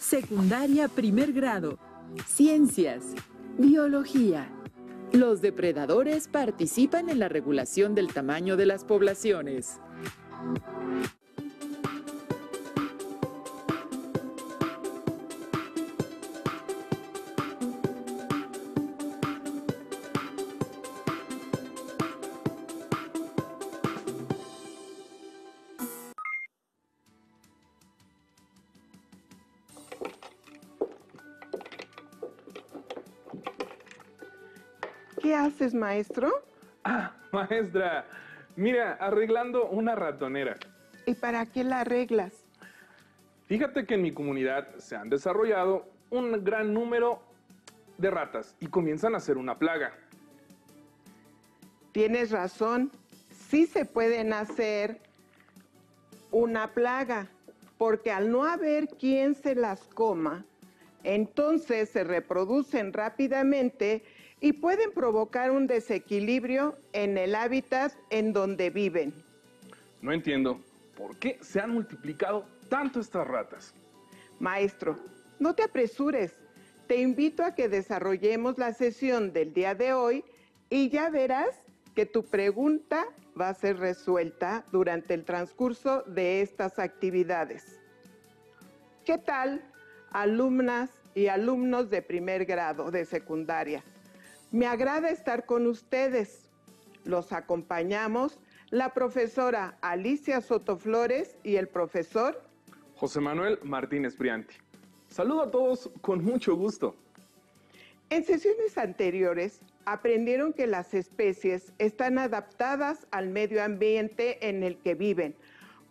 Secundaria primer grado. Ciencias. Biología. Los depredadores participan en la regulación del tamaño de las poblaciones. ¿Qué haces, maestro? Ah, maestra, mira, arreglando una ratonera. ¿Y para qué la arreglas? Fíjate que en mi comunidad se han desarrollado un gran número de ratas y comienzan a ser una plaga. Tienes razón, sí se pueden hacer una plaga, porque al no haber quien se las coma, entonces se reproducen rápidamente y pueden provocar un desequilibrio en el hábitat en donde viven. No entiendo por qué se han multiplicado tanto estas ratas. Maestro, no te apresures. Te invito a que desarrollemos la sesión del día de hoy y ya verás que tu pregunta va a ser resuelta durante el transcurso de estas actividades. ¿Qué tal, alumnas y alumnos de primer grado de secundaria? Me agrada estar con ustedes. Los acompañamos la profesora Alicia Sotoflores y el profesor José Manuel Martínez Brianti. Saludo a todos con mucho gusto. En sesiones anteriores aprendieron que las especies están adaptadas al medio ambiente en el que viven,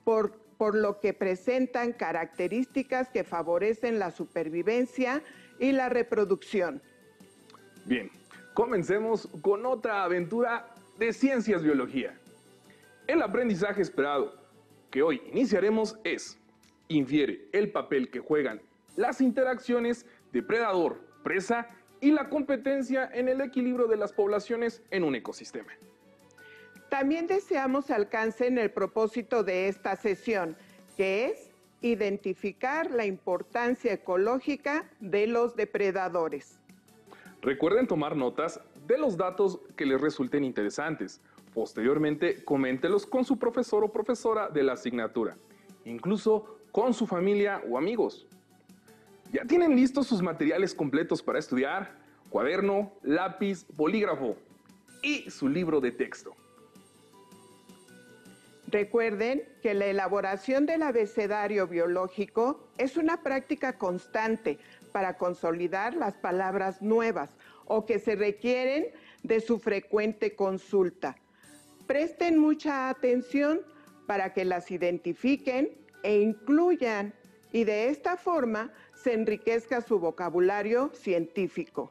por lo que presentan características que favorecen la supervivencia y la reproducción. Bien, comencemos con otra aventura de Ciencias Biología. El aprendizaje esperado que hoy iniciaremos es: infiere el papel que juegan las interacciones depredador-presa y la competencia en el equilibrio de las poblaciones en un ecosistema. También deseamos alcancen el propósito de esta sesión, que es identificar la importancia ecológica de los depredadores. Recuerden tomar notas de los datos que les resulten interesantes. Posteriormente, coméntelos con su profesor o profesora de la asignatura, incluso con su familia o amigos. ¿Ya tienen listos sus materiales completos para estudiar? Cuaderno, lápiz, bolígrafo y su libro de texto. Recuerden que la elaboración del abecedario biológico es una práctica constante para consolidar las palabras nuevas o que se requieren de su frecuente consulta. Presten mucha atención para que las identifiquen e incluyan, y de esta forma se enriquezca su vocabulario científico.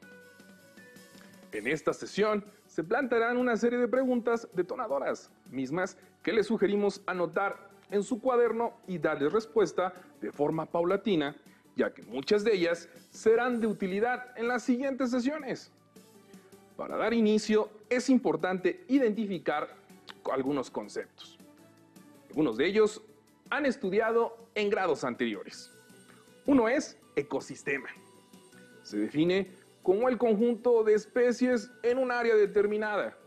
En esta sesión se plantearán una serie de preguntas detonadoras, mismas que les sugerimos anotar en su cuaderno y darles respuesta de forma paulatina, ya que muchas de ellas serán de utilidad en las siguientes sesiones. Para dar inicio, es importante identificar algunos conceptos. Algunos de ellos han estudiado en grados anteriores. Uno es ecosistema. Se define como el conjunto de especies en un área determinada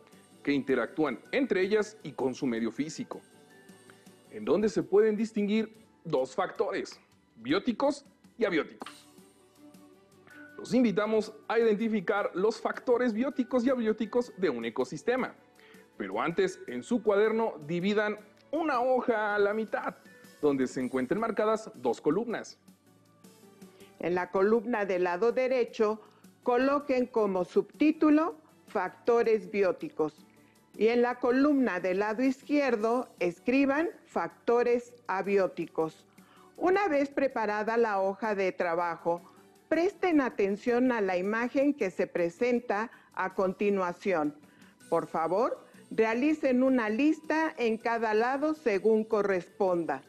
que interactúan entre ellas y con su medio físico, en donde se pueden distinguir dos factores, bióticos y abióticos. Los invitamos a identificar los factores bióticos y abióticos de un ecosistema, pero antes en su cuaderno dividan una hoja a la mitad, donde se encuentren marcadas dos columnas. En la columna del lado derecho, coloquen como subtítulo factores bióticos y en la columna del lado izquierdo escriban factores abióticos. Una vez preparada la hoja de trabajo, presten atención a la imagen que se presenta a continuación. Por favor, realicen una lista en cada lado según corresponda.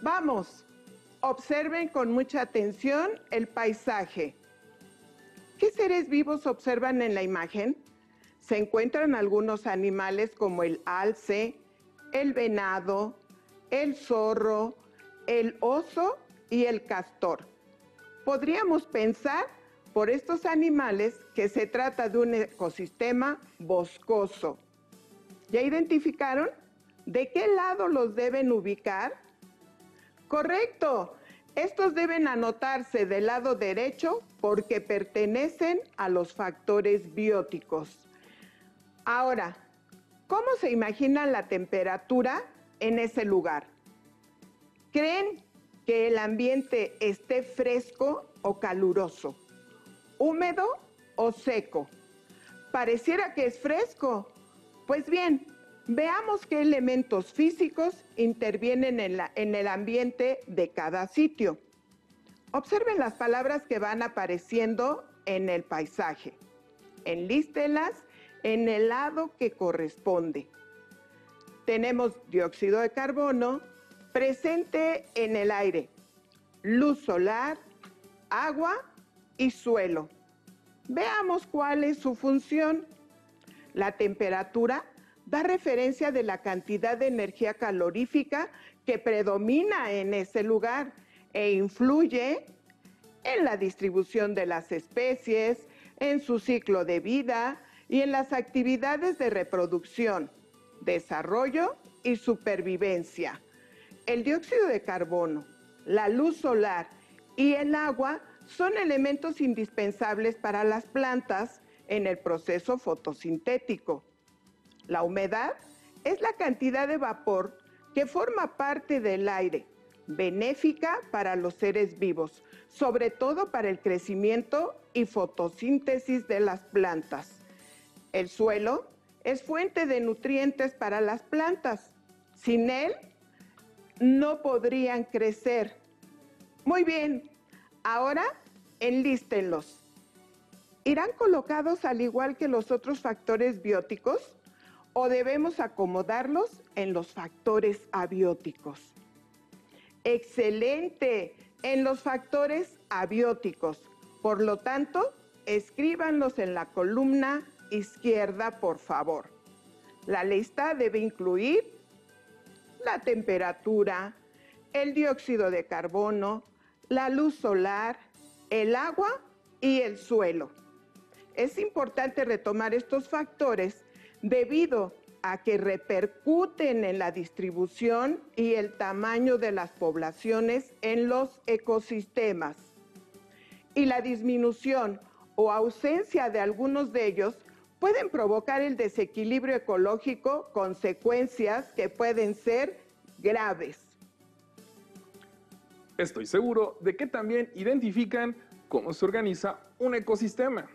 ¡Vamos! Observen con mucha atención el paisaje. ¿Qué seres vivos observan en la imagen? Se encuentran algunos animales como el alce, el venado, el zorro, el oso y el castor. Podríamos pensar por estos animales que se trata de un ecosistema boscoso. ¿Ya identificaron de qué lado los deben ubicar? Correcto. Estos deben anotarse del lado derecho porque pertenecen a los factores bióticos. Ahora, ¿cómo se imagina la temperatura en ese lugar? ¿Creen que el ambiente esté fresco o caluroso? ¿Húmedo o seco? Pareciera que es fresco. Pues bien, veamos qué elementos físicos intervienen en el ambiente de cada sitio. Observen las palabras que van apareciendo en el paisaje. Enlístelas en el lado que corresponde. Tenemos dióxido de carbono presente en el aire, luz solar, agua y suelo. Veamos cuál es su función. La temperatura da referencia de la cantidad de energía calorífica que predomina en ese lugar e influye en la distribución de las especies, en su ciclo de vida y en las actividades de reproducción, desarrollo y supervivencia. El dióxido de carbono, la luz solar y el agua son elementos indispensables para las plantas en el proceso fotosintético. La humedad es la cantidad de vapor que forma parte del aire, benéfica para los seres vivos, sobre todo para el crecimiento y fotosíntesis de las plantas. El suelo es fuente de nutrientes para las plantas. Sin él, no podrían crecer. Muy bien, ahora enlístenlos. ¿Irán colocados al igual que los otros factores bióticos o debemos acomodarlos en los factores abióticos? ¡Excelente! En los factores abióticos. Por lo tanto, escríbanlos en la columna izquierda, por favor. La lista debe incluir la temperatura, el dióxido de carbono, la luz solar, el agua y el suelo. Es importante retomar estos factores debido a que repercuten en la distribución y el tamaño de las poblaciones en los ecosistemas. Y la disminución o ausencia de algunos de ellos pueden provocar el desequilibrio ecológico, consecuencias que pueden ser graves. Estoy seguro de que también identifican cómo se organiza un ecosistema.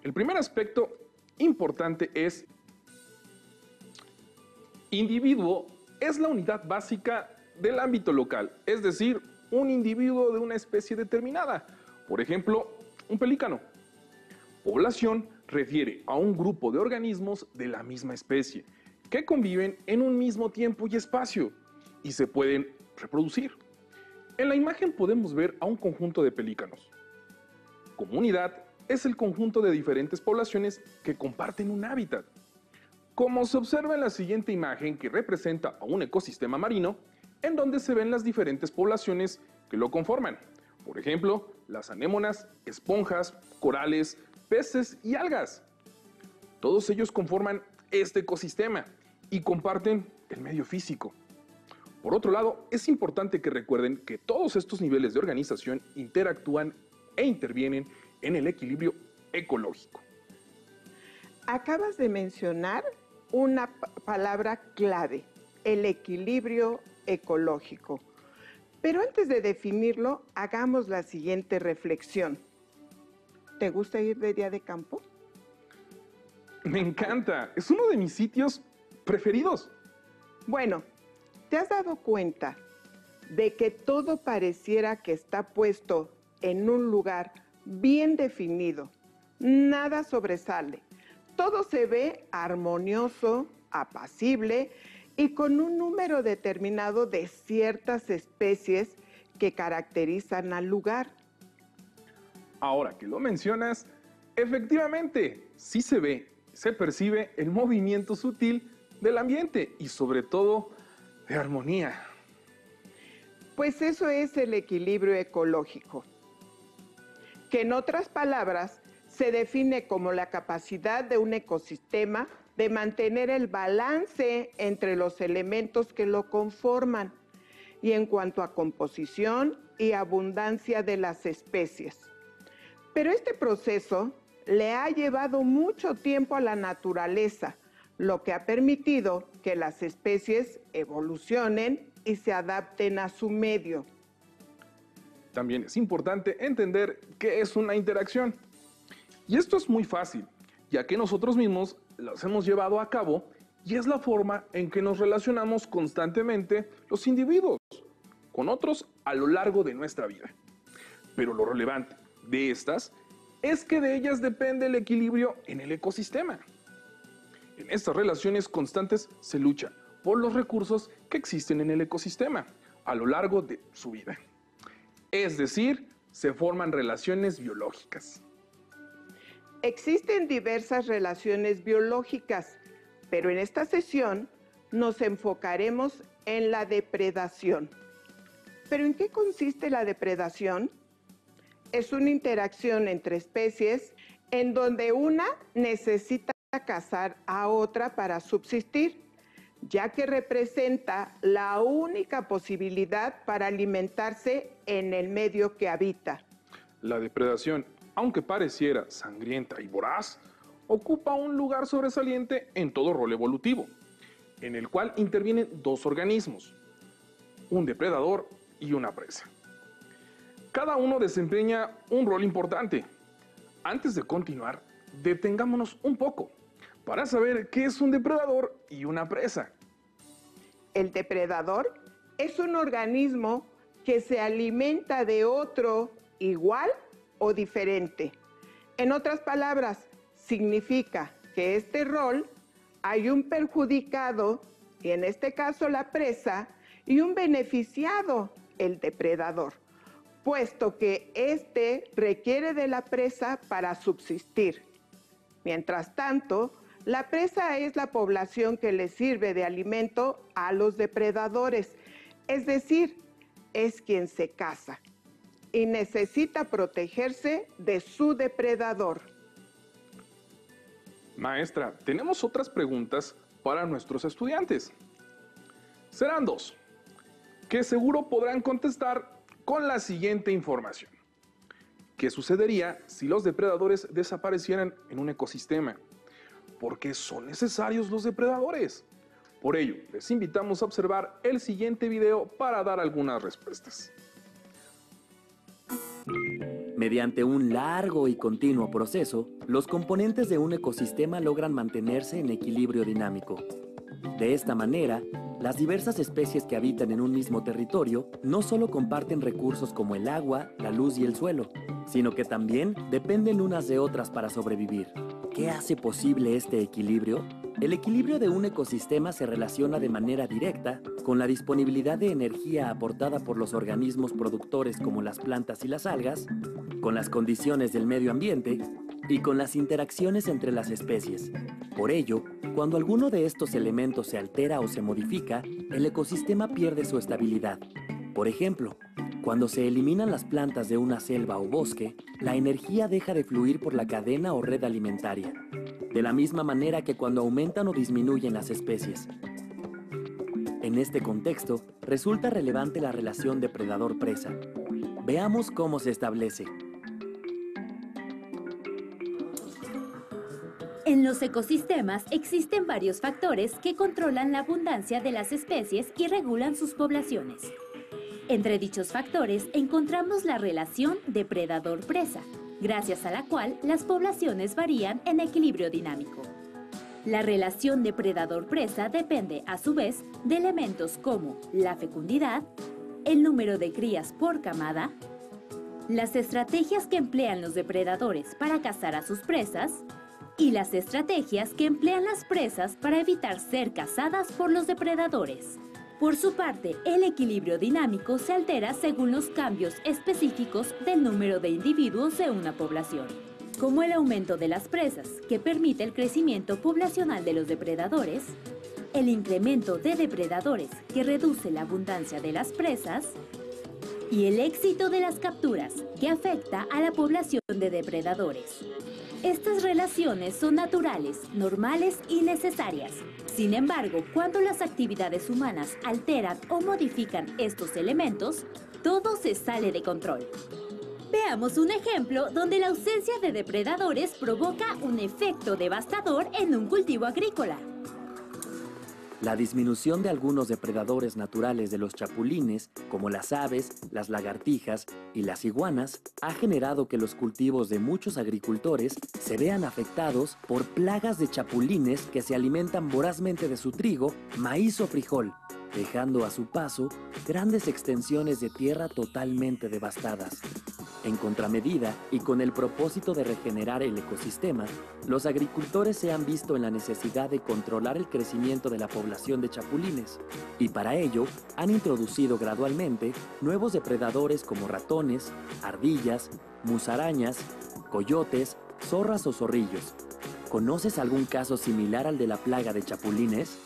El primer aspecto importante es individuo es la unidad básica del ámbito local, es decir, un individuo de una especie determinada. Por ejemplo, un pelícano. Población refiere a un grupo de organismos de la misma especie que conviven en un mismo tiempo y espacio y se pueden reproducir. En la imagen podemos ver a un conjunto de pelícanos. Comunidad es el conjunto de diferentes poblaciones que comparten un hábitat. Como se observa en la siguiente imagen que representa a un ecosistema marino, en donde se ven las diferentes poblaciones que lo conforman. Por ejemplo, las anémonas, esponjas, corales, peces y algas. Todos ellos conforman este ecosistema y comparten el medio físico. Por otro lado, es importante que recuerden que todos estos niveles de organización interactúan e intervienen en el equilibrio ecológico. Acabas de mencionar una palabra clave, el equilibrio ecológico. Pero antes de definirlo, hagamos la siguiente reflexión. ¿Te gusta ir de día de campo? Me encanta, es uno de mis sitios preferidos. Bueno, ¿te has dado cuenta de que todo pareciera que está puesto en un lugar bien definido? Nada sobresale. Todo se ve armonioso, apacible y con un número determinado de ciertas especies que caracterizan al lugar. Ahora que lo mencionas, efectivamente, sí se ve, se percibe el movimiento sutil del ambiente y sobre todo de armonía. Pues eso es el equilibrio ecológico. que en otras palabras se define como la capacidad de un ecosistema de mantener el balance entre los elementos que lo conforman y en cuanto a composición y abundancia de las especies. Pero este proceso le ha llevado mucho tiempo a la naturaleza, lo que ha permitido que las especies evolucionen y se adapten a su medio. También es importante entender qué es una interacción. Y esto es muy fácil, ya que nosotros mismos las hemos llevado a cabo y es la forma en que nos relacionamos constantemente los individuos con otros a lo largo de nuestra vida. Pero lo relevante de estas es que de ellas depende el equilibrio en el ecosistema. En estas relaciones constantes se lucha por los recursos que existen en el ecosistema a lo largo de su vida. Es decir, se forman relaciones biológicas. Existen diversas relaciones biológicas, pero en esta sesión nos enfocaremos en la depredación. ¿Pero en qué consiste la depredación? Es una interacción entre especies en donde una necesita cazar a otra para subsistir, ya que representa la única posibilidad para alimentarse en el medio que habita. La depredación, aunque pareciera sangrienta y voraz, ocupa un lugar sobresaliente en todo rol evolutivo, en el cual intervienen dos organismos, un depredador y una presa. Cada uno desempeña un rol importante. Antes de continuar, detengámonos un poco para saber qué es un depredador y una presa. El depredador es un organismo que se alimenta de otro igual o diferente. En otras palabras, significa que este rol hay un perjudicado, y en este caso la presa, y un beneficiado, el depredador, puesto que éste requiere de la presa para subsistir. Mientras tanto, la presa es la población que le sirve de alimento a los depredadores, es decir, es quien se caza y necesita protegerse de su depredador. Maestra, tenemos otras preguntas para nuestros estudiantes. Serán dos, que seguro podrán contestar con la siguiente información. ¿Qué sucedería si los depredadores desaparecieran en un ecosistema? ¿Por qué son necesarios los depredadores? Por ello, les invitamos a observar el siguiente video para dar algunas respuestas. Mediante un largo y continuo proceso, los componentes de un ecosistema logran mantenerse en equilibrio dinámico. De esta manera, las diversas especies que habitan en un mismo territorio no solo comparten recursos como el agua, la luz y el suelo, sino que también dependen unas de otras para sobrevivir. ¿Qué hace posible este equilibrio? El equilibrio de un ecosistema se relaciona de manera directa con la disponibilidad de energía aportada por los organismos productores como las plantas y las algas, con las condiciones del medio ambiente y con las interacciones entre las especies. Por ello, cuando alguno de estos elementos se altera o se modifica, el ecosistema pierde su estabilidad. Por ejemplo, cuando se eliminan las plantas de una selva o bosque, la energía deja de fluir por la cadena o red alimentaria, de la misma manera que cuando aumentan o disminuyen las especies. En este contexto, resulta relevante la relación depredador-presa. Veamos cómo se establece. En los ecosistemas existen varios factores que controlan la abundancia de las especies y regulan sus poblaciones. Entre dichos factores encontramos la relación depredador-presa, gracias a la cual las poblaciones varían en equilibrio dinámico. La relación depredador-presa depende, a su vez, de elementos como la fecundidad, el número de crías por camada, las estrategias que emplean los depredadores para cazar a sus presas y las estrategias que emplean las presas para evitar ser cazadas por los depredadores. Por su parte, el equilibrio dinámico se altera según los cambios específicos del número de individuos de una población, como el aumento de las presas, que permite el crecimiento poblacional de los depredadores, el incremento de depredadores, que reduce la abundancia de las presas, y el éxito de las capturas, que afecta a la población de depredadores. Estas relaciones son naturales, normales y necesarias. Sin embargo, cuando las actividades humanas alteran o modifican estos elementos, todo se sale de control. Veamos un ejemplo donde la ausencia de depredadores provoca un efecto devastador en un cultivo agrícola. La disminución de algunos depredadores naturales de los chapulines, como las aves, las lagartijas y las iguanas, ha generado que los cultivos de muchos agricultores se vean afectados por plagas de chapulines que se alimentan vorazmente de su trigo, maíz o frijol, dejando a su paso grandes extensiones de tierra totalmente devastadas. En contramedida, y con el propósito de regenerar el ecosistema, los agricultores se han visto en la necesidad de controlar el crecimiento de la población de chapulines, y para ello han introducido gradualmente nuevos depredadores como ratones, ardillas, musarañas, coyotes, zorras o zorrillos. ¿Conoces algún caso similar al de la plaga de chapulines?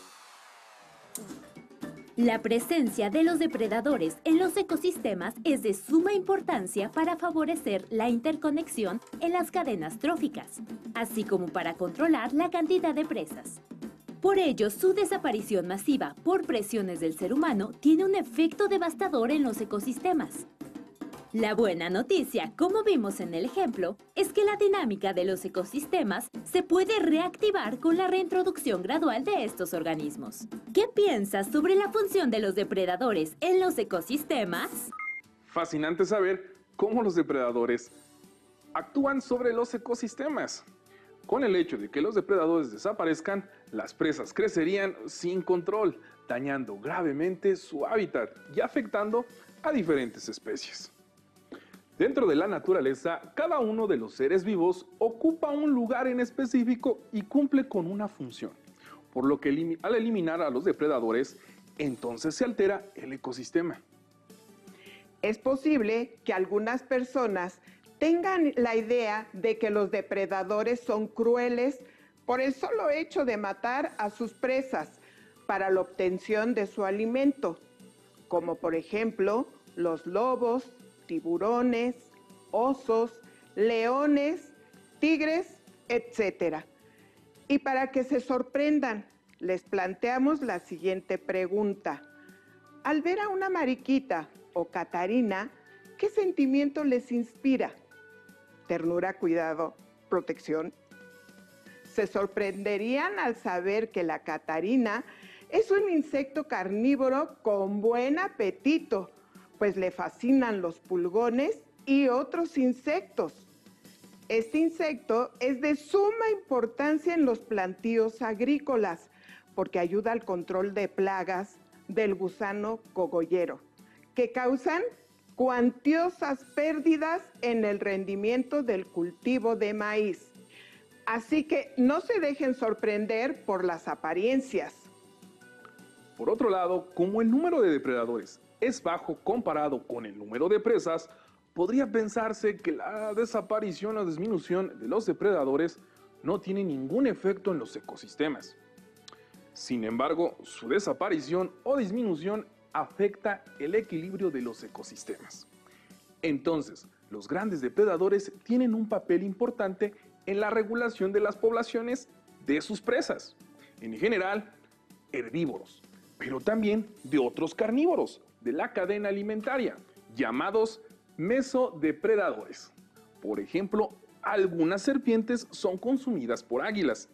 La presencia de los depredadores en los ecosistemas es de suma importancia para favorecer la interconexión en las cadenas tróficas, así como para controlar la cantidad de presas. Por ello, su desaparición masiva por presiones del ser humano tiene un efecto devastador en los ecosistemas. La buena noticia, como vimos en el ejemplo, es que la dinámica de los ecosistemas se puede reactivar con la reintroducción gradual de estos organismos. ¿Qué piensas sobre la función de los depredadores en los ecosistemas? Fascinante saber cómo los depredadores actúan sobre los ecosistemas. Con el hecho de que los depredadores desaparezcan, las presas crecerían sin control, dañando gravemente su hábitat y afectando a diferentes especies. Dentro de la naturaleza, cada uno de los seres vivos ocupa un lugar en específico y cumple con una función, por lo que al eliminar a los depredadores, entonces se altera el ecosistema. Es posible que algunas personas tengan la idea de que los depredadores son crueles por el solo hecho de matar a sus presas para la obtención de su alimento, como por ejemplo los lobos, tiburones, osos, leones, tigres, etc. Y para que se sorprendan, les planteamos la siguiente pregunta. Al ver a una mariquita o catarina, ¿qué sentimiento les inspira? ¿Ternura, cuidado, protección? Se sorprenderían al saber que la catarina es un insecto carnívoro con buen apetito, pues le fascinan los pulgones y otros insectos. Este insecto es de suma importancia en los plantíos agrícolas porque ayuda al control de plagas del gusano cogollero, que causan cuantiosas pérdidas en el rendimiento del cultivo de maíz. Así que no se dejen sorprender por las apariencias. Por otro lado, como el número de depredadores es bajo comparado con el número de presas, podría pensarse que la desaparición o disminución de los depredadores no tiene ningún efecto en los ecosistemas. Sin embargo, su desaparición o disminución afecta el equilibrio de los ecosistemas. Entonces, los grandes depredadores tienen un papel importante en la regulación de las poblaciones de sus presas, en general herbívoros, pero también de otros carnívoros de la cadena alimentaria, llamados mesodepredadores. Por ejemplo, algunas serpientes son consumidas por águilas.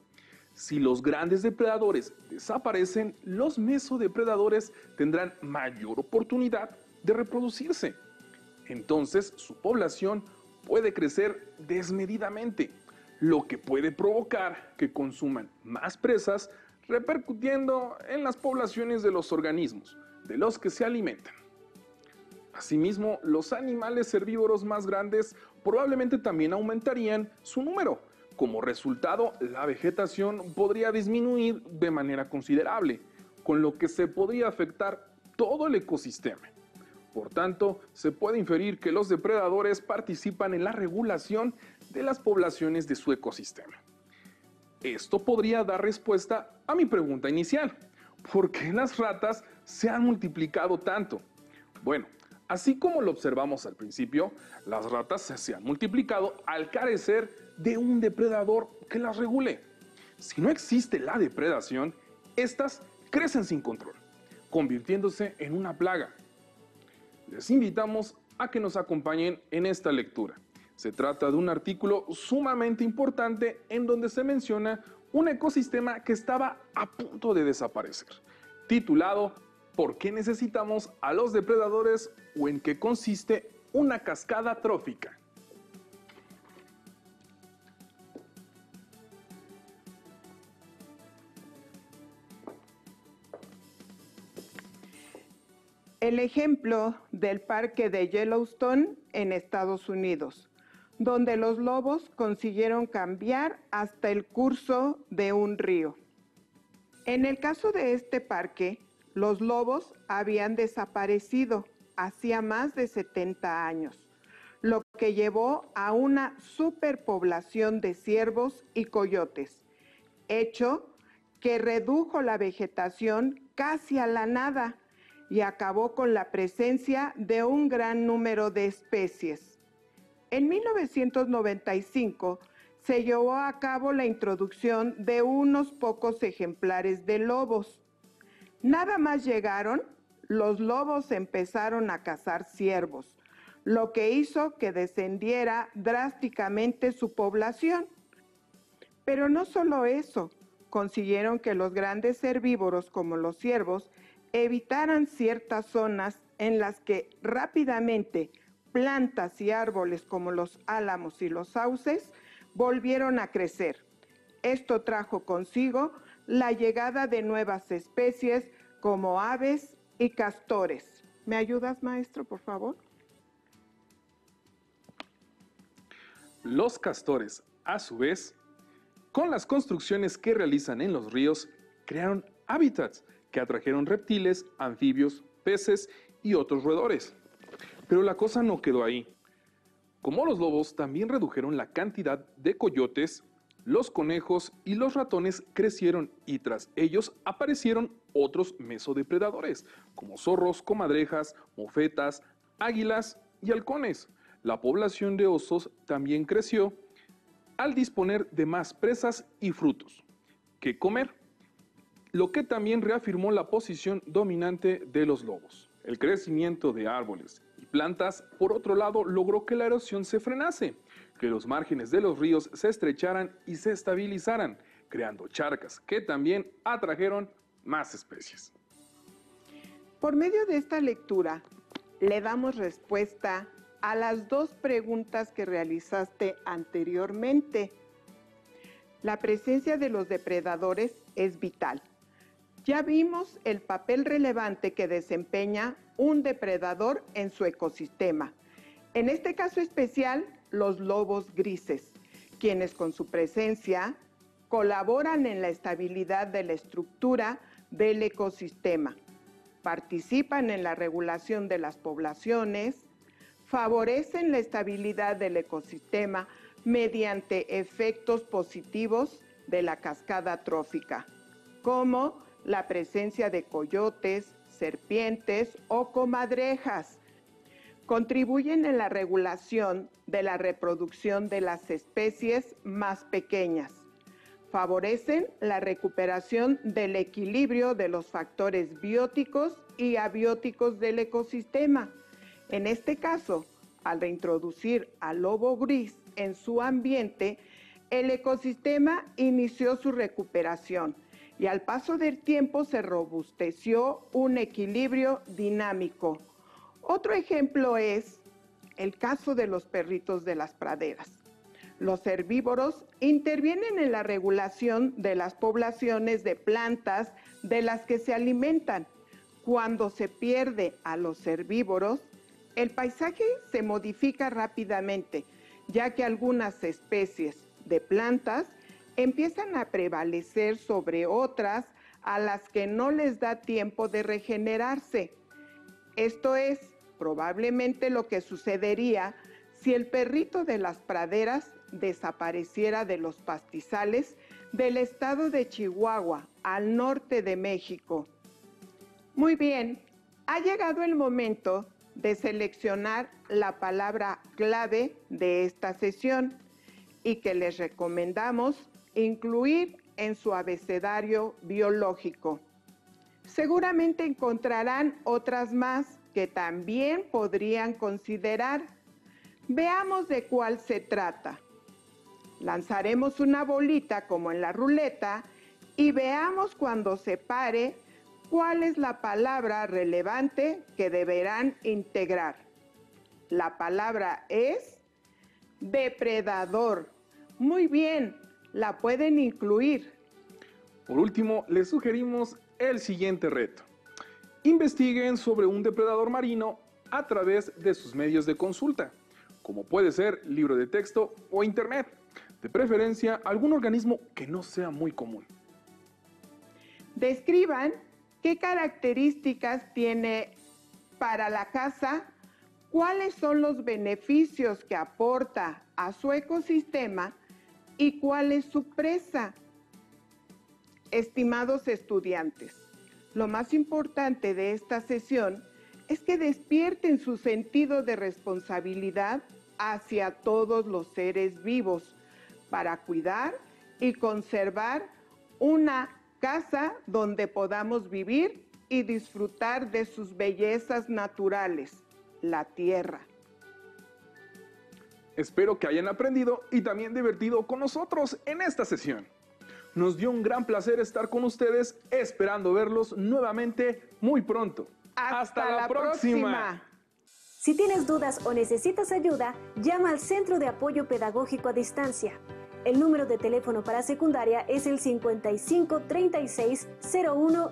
Si los grandes depredadores desaparecen, los mesodepredadores tendrán mayor oportunidad de reproducirse. Entonces, su población puede crecer desmedidamente, lo que puede provocar que consuman más presas, repercutiendo en las poblaciones de los organismos de los que se alimentan. Asimismo, los animales herbívoros más grandes probablemente también aumentarían su número. Como resultado, la vegetación podría disminuir de manera considerable, con lo que se podría afectar todo el ecosistema. Por tanto, se puede inferir que los depredadores participan en la regulación de las poblaciones de su ecosistema. Esto podría dar respuesta a mi pregunta inicial. ¿Por qué las ratas se han multiplicado tanto? Bueno, Así como lo observamos al principio, las ratas se han multiplicado al carecer de un depredador que las regule. Si no existe la depredación, estas crecen sin control, convirtiéndose en una plaga. Les invitamos a que nos acompañen en esta lectura. Se trata de un artículo sumamente importante en donde se menciona un ecosistema que estaba a punto de desaparecer, titulado ¿Por qué necesitamos a los depredadores o en qué consiste una cascada trófica? El ejemplo del parque de Yellowstone en Estados Unidos, donde los lobos consiguieron cambiar hasta el curso de un río. En el caso de este parque, los lobos habían desaparecido hacía más de 70 años, lo que llevó a una superpoblación de ciervos y coyotes, hecho que redujo la vegetación casi a la nada y acabó con la presencia de un gran número de especies. En 1995 se llevó a cabo la introducción de unos pocos ejemplares de lobos. Nada más llegaron, los lobos empezaron a cazar ciervos, lo que hizo que descendiera drásticamente su población. Pero no solo eso, consiguieron que los grandes herbívoros como los ciervos evitaran ciertas zonas en las que rápidamente plantas y árboles como los álamos y los sauces volvieron a crecer. Esto trajo consigo la llegada de nuevas especies como aves y castores. ¿Me ayudas, maestro, por favor? Los castores, a su vez, con las construcciones que realizan en los ríos, crearon hábitats que atrajeron reptiles, anfibios, peces y otros roedores. Pero la cosa no quedó ahí. Como los lobos también redujeron la cantidad de coyotes, los conejos y los ratones crecieron y tras ellos aparecieron otros mesodepredadores, como zorros, comadrejas, mofetas, águilas y halcones. La población de osos también creció al disponer de más presas y frutos que comer, lo que también reafirmó la posición dominante de los lobos. El crecimiento de árboles y plantas, por otro lado, logró que la erosión se frenase, que los márgenes de los ríos se estrecharan y se estabilizaran, creando charcas que también atrajeron más especies. Por medio de esta lectura, le damos respuesta a las dos preguntas que realizaste anteriormente. La presencia de los depredadores es vital. Ya vimos el papel relevante que desempeña un depredador en su ecosistema. En este caso especial, los lobos grises, quienes con su presencia colaboran en la estabilidad de la estructura del ecosistema, participan en la regulación de las poblaciones, favorecen la estabilidad del ecosistema mediante efectos positivos de la cascada trófica, como la presencia de coyotes, serpientes o comadrejas. Contribuyen en la regulación de la reproducción de las especies más pequeñas. Favorecen la recuperación del equilibrio de los factores bióticos y abióticos del ecosistema. En este caso, al reintroducir al lobo gris en su ambiente, el ecosistema inició su recuperación y al paso del tiempo se robusteció un equilibrio dinámico. Otro ejemplo es el caso de los perritos de las praderas. Los herbívoros intervienen en la regulación de las poblaciones de plantas de las que se alimentan. Cuando se pierde a los herbívoros, el paisaje se modifica rápidamente, ya que algunas especies de plantas empiezan a prevalecer sobre otras a las que no les da tiempo de regenerarse. Esto es probablemente lo que sucedería si el perrito de las praderas desapareciera de los pastizales del estado de Chihuahua, al norte de México. Muy bien, ha llegado el momento de seleccionar la palabra clave de esta sesión y que les recomendamos incluir en su abecedario biológico. Seguramente encontrarán otras más que también podrían considerar. Veamos de cuál se trata. Lanzaremos una bolita como en la ruleta y veamos cuando se pare cuál es la palabra relevante que deberán integrar. La palabra es depredador. Muy bien, la pueden incluir. Por último, les sugerimos el siguiente reto. Investiguen sobre un depredador marino a través de sus medios de consulta, como puede ser libro de texto o internet, de preferencia algún organismo que no sea muy común. Describan qué características tiene para la caza, cuáles son los beneficios que aporta a su ecosistema y cuál es su presa. Estimados estudiantes, lo más importante de esta sesión es que despierten su sentido de responsabilidad hacia todos los seres vivos para cuidar y conservar una casa donde podamos vivir y disfrutar de sus bellezas naturales, la tierra. Espero que hayan aprendido y también divertido con nosotros en esta sesión. Nos dio un gran placer estar con ustedes, esperando verlos nuevamente muy pronto. ¡Hasta la próxima! Si tienes dudas o necesitas ayuda, llama al Centro de Apoyo Pedagógico a Distancia. El número de teléfono para secundaria es el 55 36 01